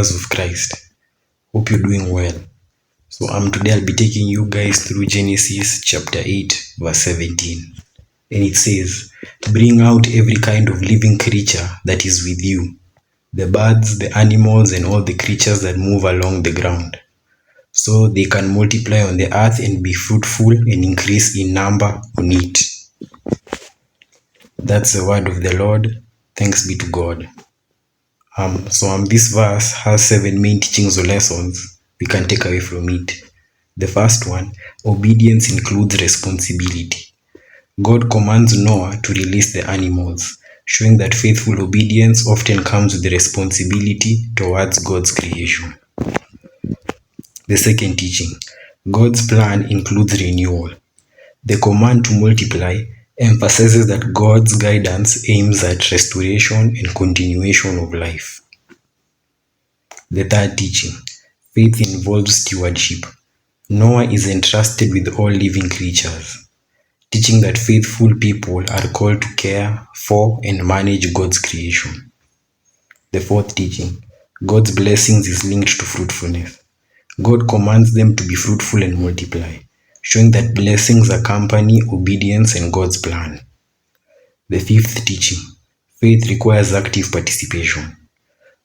followers of Christ. Hope you're doing well. So today I'll be taking you guys through Genesis chapter 8 verse 17. And it says, "Bring out every kind of living creature that is with you, the birds, the animals, and all the creatures that move along the ground, so they can multiply on the earth and be fruitful and increase in number on it." That's the word of the Lord. Thanks be to God. This verse has 7 main teachings or lessons we can take away from it. The first one, obedience includes responsibility. God commands Noah to release the animals, showing that faithful obedience often comes with responsibility towards God's creation. The second teaching, God's plan includes renewal. The command to multiply emphasizes that God's guidance aims at restoration and continuation of life. The third teaching, faith involves stewardship. Noah is entrusted with all living creatures, teaching that faithful people are called to care for and manage God's creation. The fourth teaching, God's blessings is linked to fruitfulness. God commands them to be fruitful and multiply, showing that blessings accompany obedience and God's plan. The fifth teaching, faith requires active participation.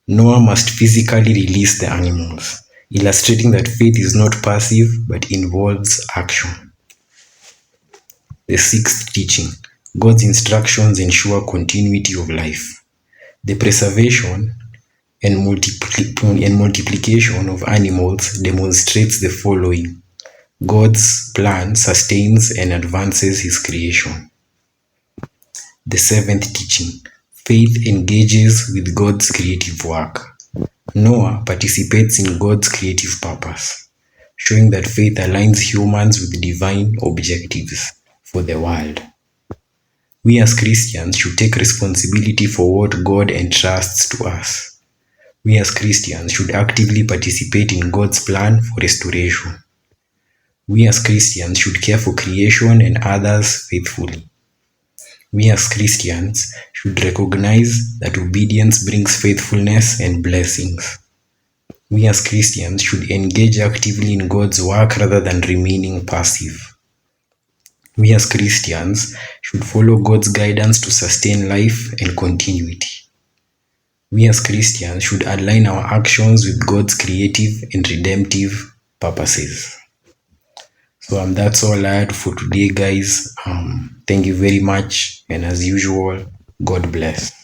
Noah must physically release the animals, illustrating that faith is not passive but involves action. The sixth teaching, God's instructions ensure continuity of life. The preservation and multiplication of animals demonstrates the following: God's plan sustains and advances his creation. The seventh teaching, faith engages with God's creative work. Noah participates in God's creative purpose, showing that faith aligns humans with divine objectives for the world. We as Christians should take responsibility for what God entrusts to us. We as Christians should actively participate in God's plan for restoration. We as Christians should care for creation and others faithfully. We as Christians should recognize that obedience brings faithfulness and blessings. We as Christians should engage actively in God's work rather than remaining passive. We as Christians should follow God's guidance to sustain life and continuity. We as Christians should align our actions with God's creative and redemptive purposes. So that's all I had for today, guys. Thank you very much, and as usual, God bless.